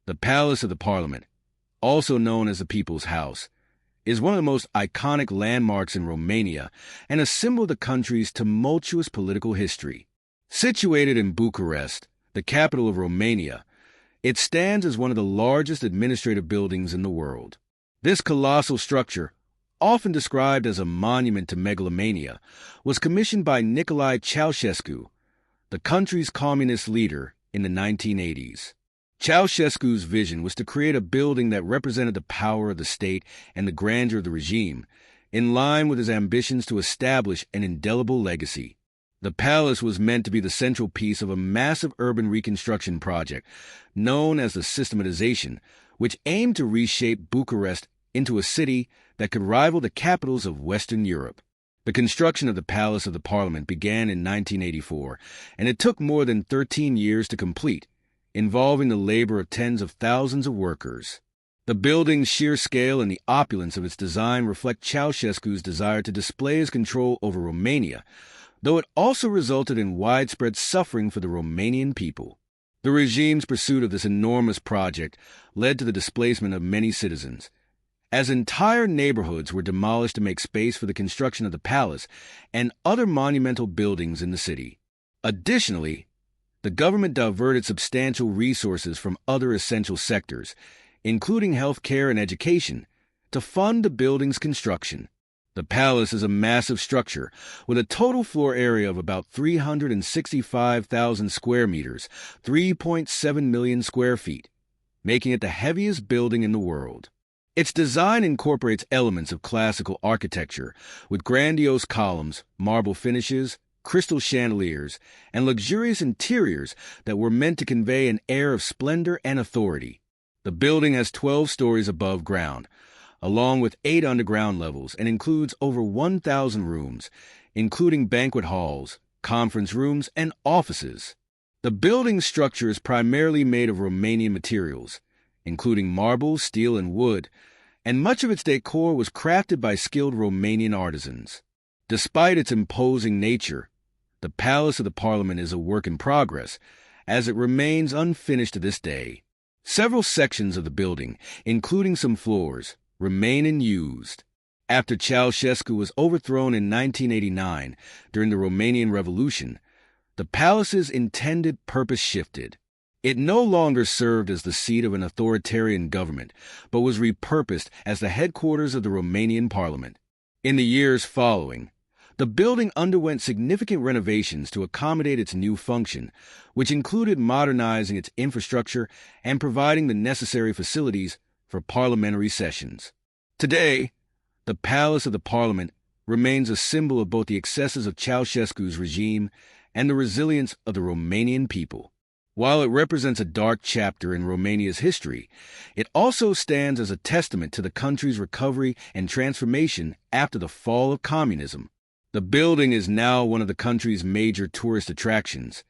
The Palace of the Parliament, also known as the People's House, is one of the most iconic landmarks in Romania and a symbol of the country's tumultuous political history. Situated in Bucharest, the capital of Romania, it stands as one of the largest administrative buildings in the world. This colossal structure, often described as a monument to megalomania, was commissioned by Nicolae Ceausescu, the country's communist leader, in the 1980s. Ceausescu's vision was to create a building that represented the power of the state and the grandeur of the regime, in line with his ambitions to establish an indelible legacy. The palace was meant to be the central piece of a massive urban reconstruction project known as the systematization, which aimed to reshape Bucharest into a city that could rival the capitals of Western Europe. The construction of the Palace of the Parliament began in 1984, and it took more than 13 years to complete, involving the labor of tens of thousands of workers. The building's sheer scale and the opulence of its design reflect Ceausescu's desire to display his control over Romania, though it also resulted in widespread suffering for the Romanian people. The regime's pursuit of this enormous project led to the displacement of many citizens, as entire neighborhoods were demolished to make space for the construction of the palace and other monumental buildings in the city. Additionally, the government diverted substantial resources from other essential sectors, including healthcare and education, to fund the building's construction. The palace is a massive structure with a total floor area of about 365,000 square meters, 3.7 million square feet, making it the heaviest building in the world. Its design incorporates elements of classical architecture, with grandiose columns, marble finishes, crystal chandeliers, and luxurious interiors that were meant to convey an air of splendor and authority. The building has 12 stories above ground, along with 8 underground levels, and includes over 1,000 rooms, including banquet halls, conference rooms, and offices. The building's structure is primarily made of Romanian materials, including marble, steel, and wood, and much of its decor was crafted by skilled Romanian artisans. Despite its imposing nature, the Palace of the Parliament is a work in progress, as it remains unfinished to this day. Several sections of the building, including some floors, remain unused. After Ceausescu was overthrown in 1989 during the Romanian Revolution, the palace's intended purpose shifted. It no longer served as the seat of an authoritarian government, but was repurposed as the headquarters of the Romanian Parliament. In the years following, the building underwent significant renovations to accommodate its new function, which included modernizing its infrastructure and providing the necessary facilities for parliamentary sessions. Today, the Palace of the Parliament remains a symbol of both the excesses of Ceausescu's regime and the resilience of the Romanian people. While it represents a dark chapter in Romania's history, it also stands as a testament to the country's recovery and transformation after the fall of communism. The building is now one of the country's major tourist attractions,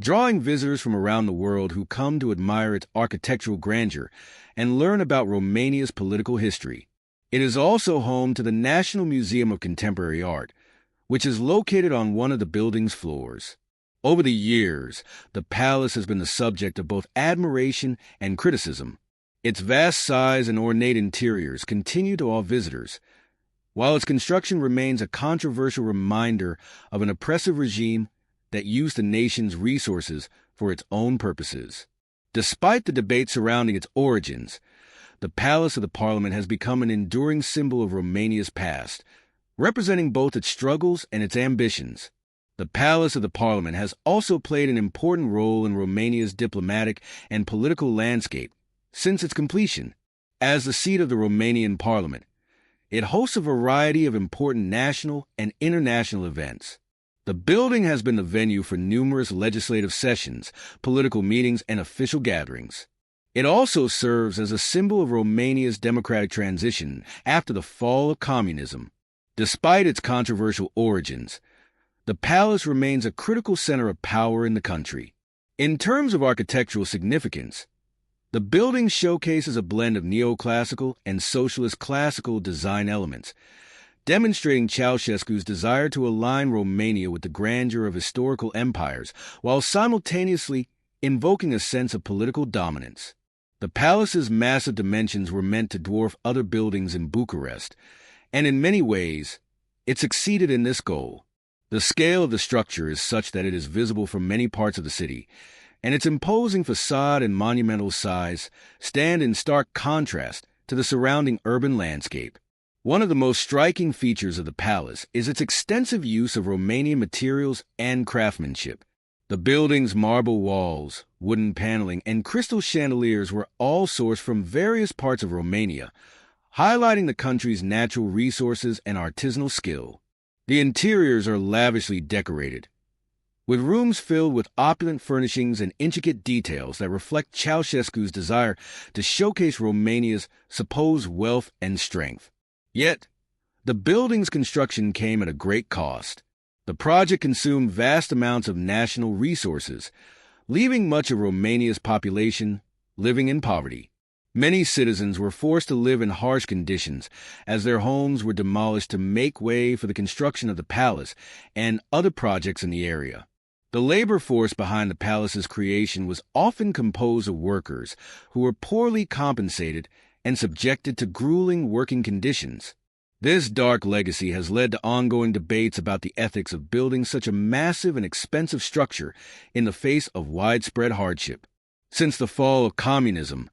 drawing visitors from around the world who come to admire its architectural grandeur and learn about Romania's political history. It is also home to the National Museum of Contemporary Art, which is located on one of the building's floors. Over the years, the palace has been the subject of both admiration and criticism. Its vast size and ornate interiors continue to awe visitors, while its construction remains a controversial reminder of an oppressive regime that used the nation's resources for its own purposes. Despite the debate surrounding its origins, the Palace of the Parliament has become an enduring symbol of Romania's past, representing both its struggles and its ambitions. The Palace of the Parliament has also played an important role in Romania's diplomatic and political landscape since its completion. As the seat of the Romanian Parliament, it hosts a variety of important national and international events. The building has been the venue for numerous legislative sessions, political meetings, and official gatherings. It also serves as a symbol of Romania's democratic transition after the fall of communism. Despite its controversial origins, the palace remains a critical center of power in the country. In terms of architectural significance, the building showcases a blend of neoclassical and socialist classical design elements, demonstrating Ceausescu's desire to align Romania with the grandeur of historical empires while simultaneously invoking a sense of political dominance. The palace's massive dimensions were meant to dwarf other buildings in Bucharest, and in many ways, it succeeded in this goal. The scale of the structure is such that it is visible from many parts of the city, and its imposing facade and monumental size stand in stark contrast to the surrounding urban landscape. One of the most striking features of the palace is its extensive use of Romanian materials and craftsmanship. The building's marble walls, wooden paneling, and crystal chandeliers were all sourced from various parts of Romania, highlighting the country's natural resources and artisanal skill. The interiors are lavishly decorated, with rooms filled with opulent furnishings and intricate details that reflect Ceausescu's desire to showcase Romania's supposed wealth and strength. Yet, the building's construction came at a great cost. The project consumed vast amounts of national resources, leaving much of Romania's population living in poverty. Many citizens were forced to live in harsh conditions as their homes were demolished to make way for the construction of the palace and other projects in the area. The labor force behind the palace's creation was often composed of workers who were poorly compensated and subjected to grueling working conditions. This dark legacy has led to ongoing debates about the ethics of building such a massive and expensive structure in the face of widespread hardship. Since the fall of communism,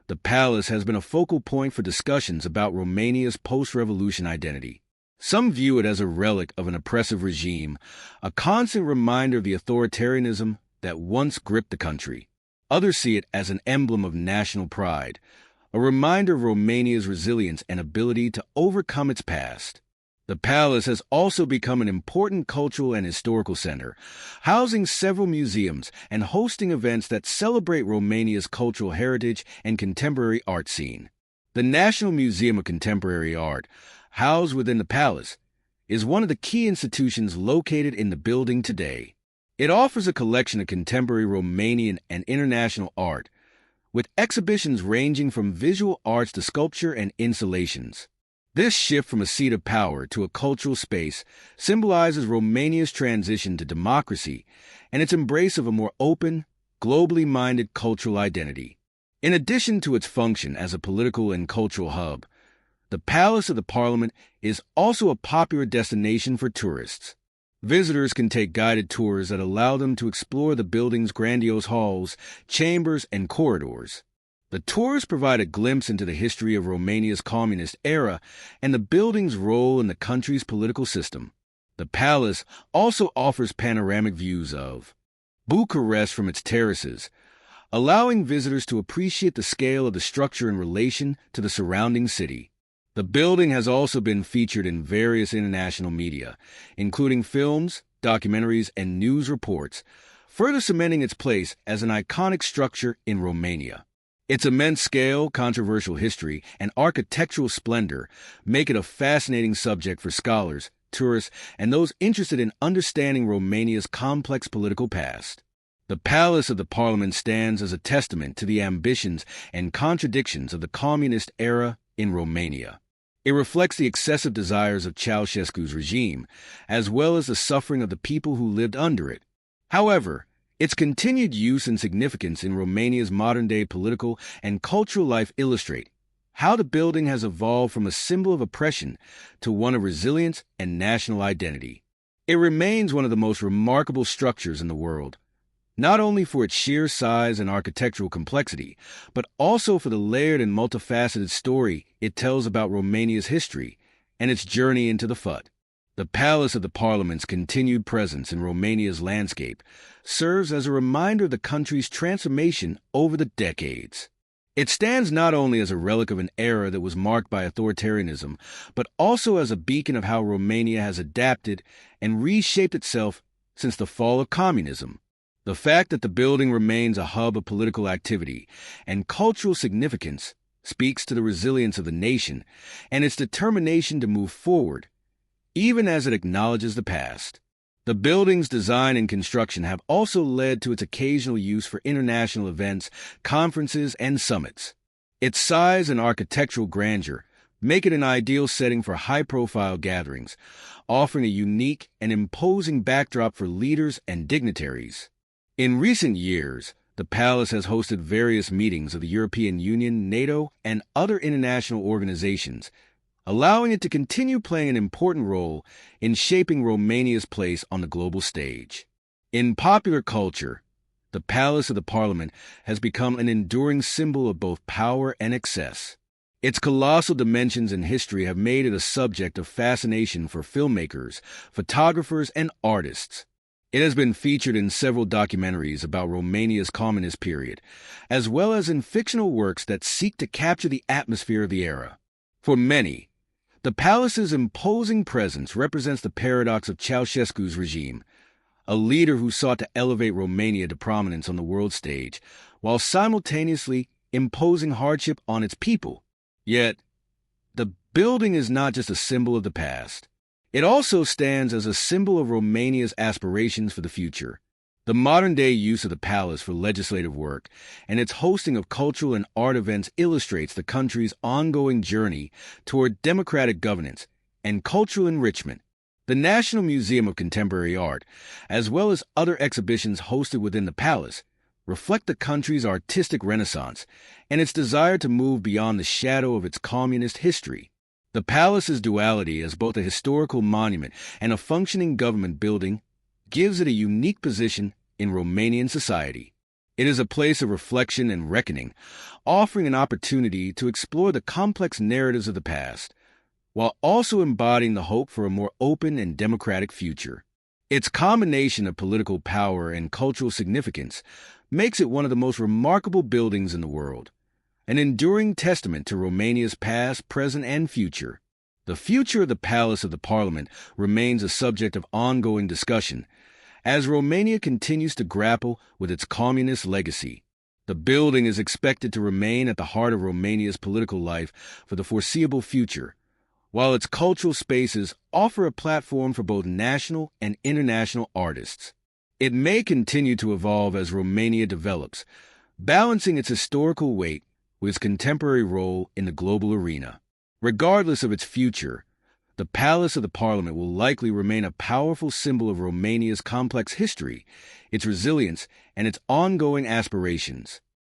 the palace has been a focal point for discussions about Romania's post-revolution identity. Some view it as a relic of an oppressive regime, a constant reminder of the authoritarianism that once gripped the country. Others see it as an emblem of national pride, a reminder of Romania's resilience and ability to overcome its past. The palace has also become an important cultural and historical center, housing several museums and hosting events that celebrate Romania's cultural heritage and contemporary art scene. The National Museum of Contemporary Art, housed within the palace, is one of the key institutions located in the building today. It offers a collection of contemporary Romanian and international art, with exhibitions ranging from visual arts to sculpture and installations. This shift from a seat of power to a cultural space symbolizes Romania's transition to democracy and its embrace of a more open, globally minded cultural identity. In addition to its function as a political and cultural hub, the Palace of the Parliament is also a popular destination for tourists. Visitors can take guided tours that allow them to explore the building's grandiose halls, chambers, and corridors. The tours provide a glimpse into the history of Romania's communist era and the building's role in the country's political system. The palace also offers panoramic views of Bucharest from its terraces, allowing visitors to appreciate the scale of the structure in relation to the surrounding city. The building has also been featured in various international media, including films, documentaries, and news reports, further cementing its place as an iconic structure in Romania. Its immense scale, controversial history, and architectural splendor make it a fascinating subject for scholars, tourists, and those interested in understanding Romania's complex political past. The Palace of the Parliament stands as a testament to the ambitions and contradictions of the communist era in Romania. It reflects the excessive desires of Ceausescu's regime, as well as the suffering of the people who lived under it. However, its continued use and significance in Romania's modern-day political and cultural life illustrate how the building has evolved from a symbol of oppression to one of resilience and national identity. It remains one of the most remarkable structures in the world, not only for its sheer size and architectural complexity, but also for the layered and multifaceted story it tells about Romania's history and its journey into the FUT. The Palace of the Parliament's continued presence in Romania's landscape serves as a reminder of the country's transformation over the decades. It stands not only as a relic of an era that was marked by authoritarianism, but also as a beacon of how Romania has adapted and reshaped itself since the fall of communism. The fact that the building remains a hub of political activity and cultural significance speaks to the resilience of the nation and its determination to move forward, even as it acknowledges the past. The building's design and construction have also led to its occasional use for international events, conferences, and summits. Its size and architectural grandeur make it an ideal setting for high-profile gatherings, offering a unique and imposing backdrop for leaders and dignitaries. In recent years, The palace has hosted various meetings of the European Union, NATO, and other international organizations, allowing it to continue playing an important role in shaping Romania's place on the global stage. In popular culture, the Palace of the Parliament has become an enduring symbol of both power and excess. Its colossal dimensions and history have made it a subject of fascination for filmmakers, photographers, and artists. It has been featured in several documentaries about Romania's communist period, as well as in fictional works that seek to capture the atmosphere of the era. For many, the palace's imposing presence represents the paradox of Ceausescu's regime, a leader who sought to elevate Romania to prominence on the world stage, while simultaneously imposing hardship on its people. Yet, the building is not just a symbol of the past. It also stands as a symbol of Romania's aspirations for the future. The modern-day use of the palace for legislative work and its hosting of cultural and art events illustrates the country's ongoing journey toward democratic governance and cultural enrichment. The National Museum of Contemporary Art, as well as other exhibitions hosted within the palace, reflect the country's artistic renaissance and its desire to move beyond the shadow of its communist history. The palace's duality as both a historical monument and a functioning government building gives it a unique position in Romanian society. It is a place of reflection and reckoning, offering an opportunity to explore the complex narratives of the past, while also embodying the hope for a more open and democratic future. Its combination of political power and cultural significance makes it one of the most remarkable buildings in the world, an enduring testament to Romania's past, present, and future. The future of the Palace of the Parliament remains a subject of ongoing discussion, as Romania continues to grapple with its communist legacy. The building is expected to remain at the heart of Romania's political life for the foreseeable future, while its cultural spaces offer a platform for both national and international artists. It may continue to evolve as Romania develops, balancing its historical weight with its contemporary role in the global arena. Regardless of its future, the Palace of the Parliament will likely remain a powerful symbol of Romania's complex history, its resilience, and its ongoing aspirations.